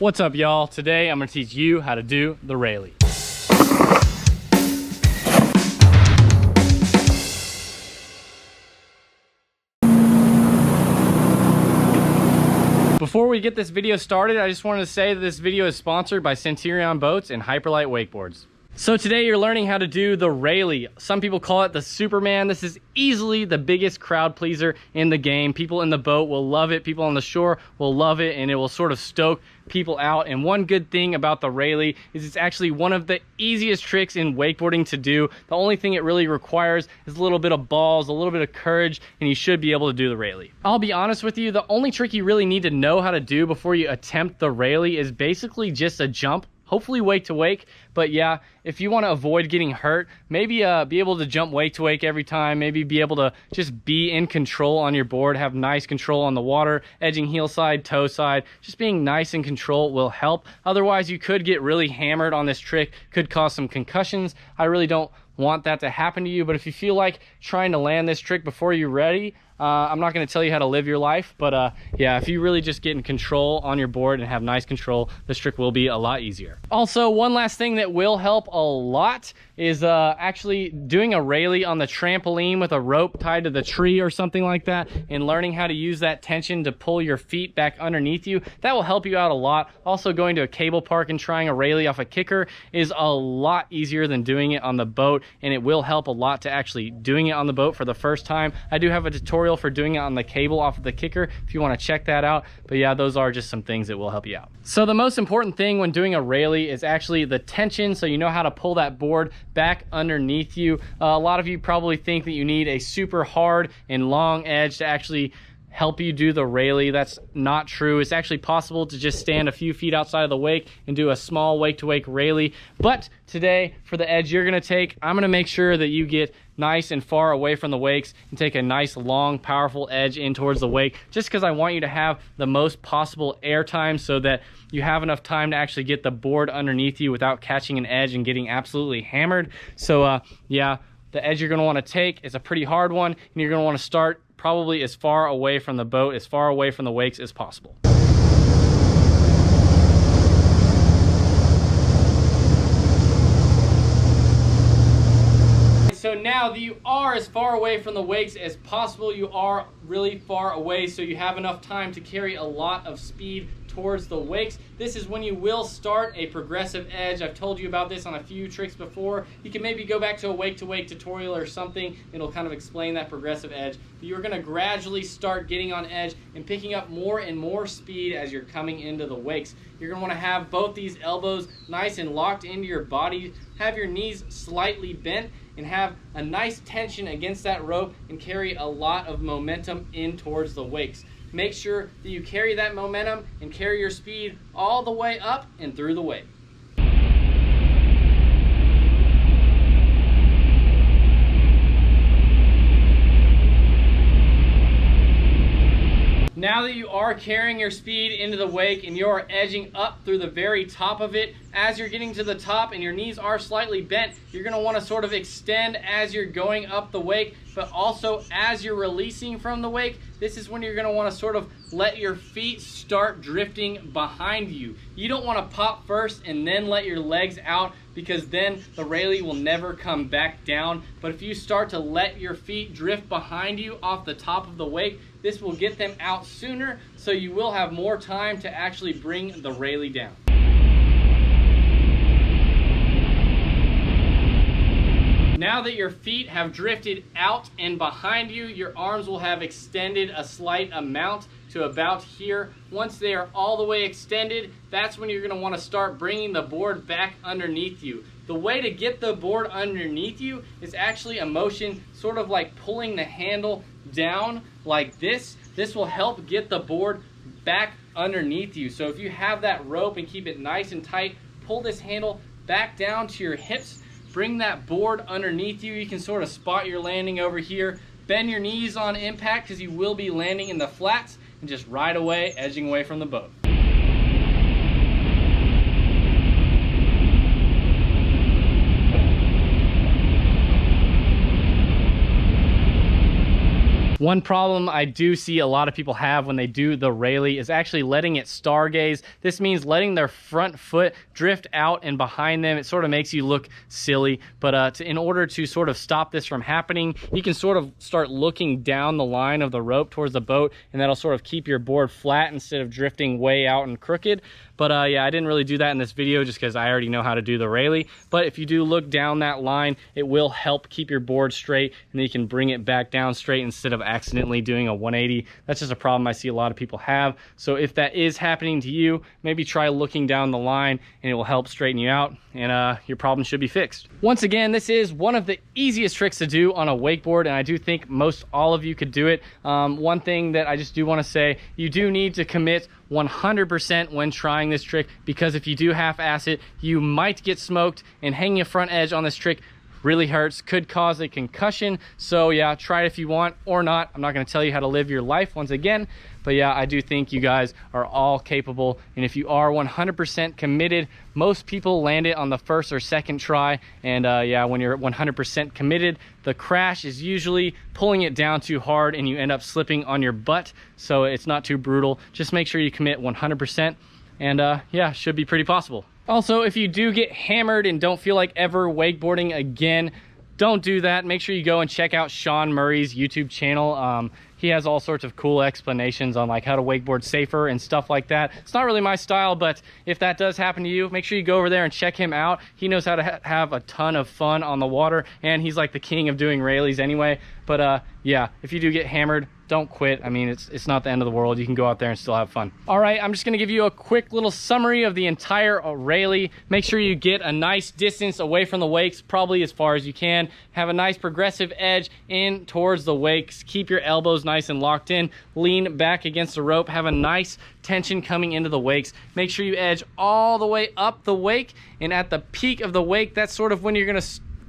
What's up, y'all? Today I'm gonna teach you how to do the Raley. Before we get this video started, I just wanted to say that this video is sponsored by Centurion Boats and Hyperlight Wakeboards. So today you're learning how to do the Raley. Some people call it the Superman. This is easily the biggest crowd pleaser in the game. People in the boat will love it. People on the shore will love it, and it will sort of stoke people out. And one good thing about the Raley is it's actually one of the easiest tricks in wakeboarding to do. The only thing it really requires is a little bit of balls, a little bit of courage, and you should be able to do the Raley. I'll be honest with you, the only trick you really need to know how to do before you attempt the Raley is basically just a jump. Hopefully wake to wake, but yeah, if you want to avoid getting hurt, maybe be able to jump wake to wake every time, maybe be able to just be in control on your board, have nice control on the water, edging heel side, toe side, just being nice in control will help. Otherwise, you could get really hammered on this trick, could cause some concussions. I really don't want that to happen to you, but if you feel like trying to land this trick before you're ready, I'm not going to tell you how to live your life, but yeah, if you really just get in control on your board and have nice control, this trick will be a lot easier. Also, one last thing that will help a lot is actually doing a Raley on the trampoline with a rope tied to the tree or something like that, and learning how to use that tension to pull your feet back underneath you. That will help you out a lot. Also, going to a cable park and trying a Raley off a kicker is a lot easier than doing it on the boat, and it will help a lot to actually doing it on the boat for the first time. I do have a tutorial for doing it on the cable off of the kicker if you want to check that out, but yeah, those are just some things that will help you out. So the most important thing when doing a Raley is actually the tension, so you know how to pull that board back underneath you. A lot of you probably think that you need a super hard and long edge to actually help you do the Raley. That's not true. It's actually possible to just stand a few feet outside of the wake and do a small wake to wake Raley. But today, for the edge you're gonna take, I'm gonna make sure that you get nice and far away from the wakes and take a nice long powerful edge in towards the wake, just because I want you to have the most possible air time so that you have enough time to actually get the board underneath you without catching an edge and getting absolutely hammered. So yeah, the edge you're gonna wanna take is a pretty hard one, and you're gonna wanna start probably as far away from the boat, as far away from the wakes as possible. So now that you are as far away from the wakes as possible, you are really far away, so you have enough time to carry a lot of speed towards the wakes. This is when you will start a progressive edge. I've told you about this on a few tricks before. You can maybe go back to a wake tutorial or something. It'll kind of explain that progressive edge. But you're gonna gradually start getting on edge and picking up more and more speed as you're coming into the wakes. You're gonna wanna have both these elbows nice and locked into your body, have your knees slightly bent, and have a nice tension against that rope and carry a lot of momentum in towards the wakes. Make sure that you carry that momentum and carry your speed all the way up and through the wake. Now that you are carrying your speed into the wake and you're edging up through the very top of it, as you're getting to the top and your knees are slightly bent, you're going to want to sort of extend as you're going up the wake, but also as you're releasing from the wake. This is when you're going to want to sort of let your feet start drifting behind you. You don't want to pop first and then let your legs out, because then the Raley will never come back down. But if you start to let your feet drift behind you off the top of the wake, this will get them out sooner, so you will have more time to actually bring the Raley down. Now that your feet have drifted out and behind you, your arms will have extended a slight amount to about here. Once they are all the way extended, that's when you're going to want to start bringing the board back underneath you. The way to get the board underneath you is actually a motion sort of like pulling the handle down like this. This will help get the board back underneath you. So if you have that rope and keep it nice and tight, pull this handle back down to your hips, bring that board underneath you. You can sort of spot your landing over here. Bend your knees on impact, because you will be landing in the flats, and just ride away, edging away from the boat. One problem I do see a lot of people have when they do the Raley is actually letting it stargaze. This means letting their front foot drift out and behind them. It sort of makes you look silly, but in order to sort of stop this from happening, you can sort of start looking down the line of the rope towards the boat, and that'll sort of keep your board flat instead of drifting way out and crooked. But yeah, I didn't really do that in this video just because I already know how to do the Raley. But if you do look down that line, it will help keep your board straight, and then you can bring it back down straight instead of accidentally doing a 180. That's just a problem I see a lot of people have. So if that is happening to you, maybe try looking down the line and it will help straighten you out, and your problem should be fixed. Once again, this is one of the easiest tricks to do on a wakeboard, and I do think most all of you could do it. One thing that I just do want to say, you do need to commit 100% when trying this trick, because if you do half-ass it, you might get smoked, and hanging a front edge on this trick really hurts, could cause a concussion. So yeah, try it if you want or not. I'm not going to tell you how to live your life once again, but yeah, I do think you guys are all capable, and if you are 100% committed, most people land it on the first or second try. And yeah, when you're 100% committed, the crash is usually pulling it down too hard and you end up slipping on your butt, so it's not too brutal. Just make sure you commit 100%, and yeah, should be pretty possible. Also, if you do get hammered and don't feel like ever wakeboarding again, don't do that. Make sure you go and check out Sean Murray's YouTube channel. He has all sorts of cool explanations on like how to wakeboard safer and stuff like that. It's not really my style, but if that does happen to you, make sure you go over there and check him out. He knows how to have a ton of fun on the water, and he's like the king of doing Raleys anyway. But yeah, if you do get hammered, don't quit. I mean, it's not the end of the world. You can go out there and still have fun. All right, I'm just gonna give you a quick little summary of the entire Raley. Make sure you get a nice distance away from the wakes, probably as far as you can. Have a nice progressive edge in towards the wakes. Keep your elbows nice and locked in. Lean back against the rope. Have a nice tension coming into the wakes. Make sure you edge all the way up the wake, and at the peak of the wake, that's sort of when you're gonna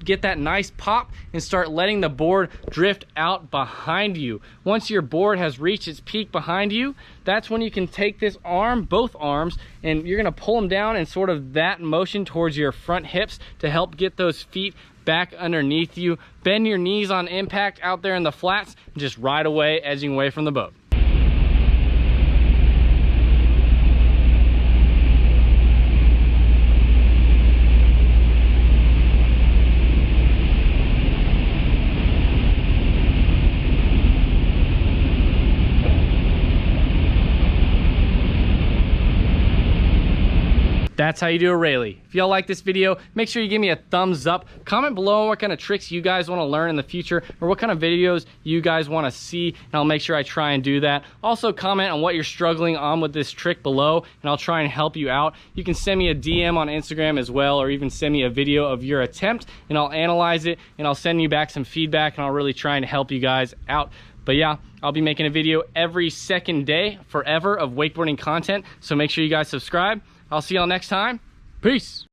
get that nice pop and start letting the board drift out behind you. Once your board has reached its peak behind you, that's when you can take this arm, both arms, and you're gonna pull them down in sort of that motion towards your front hips to help get those feet back underneath you. Bend your knees on impact out there in the flats and just ride away, edging away from the boat. That's how you do a Raley. If y'all like this video, make sure you give me a thumbs up. Comment below what kind of tricks you guys want to learn in the future, or what kind of videos you guys want to see, and I'll make sure I try and do that. Also, comment on what you're struggling on with this trick below, and I'll try and help you out. You can send me a DM on Instagram as well, or even send me a video of your attempt, and I'll analyze it, and I'll send you back some feedback, and I'll really try and help you guys out. But yeah, I'll be making a video every second day forever of wakeboarding content, so make sure you guys subscribe. I'll see y'all next time. Peace.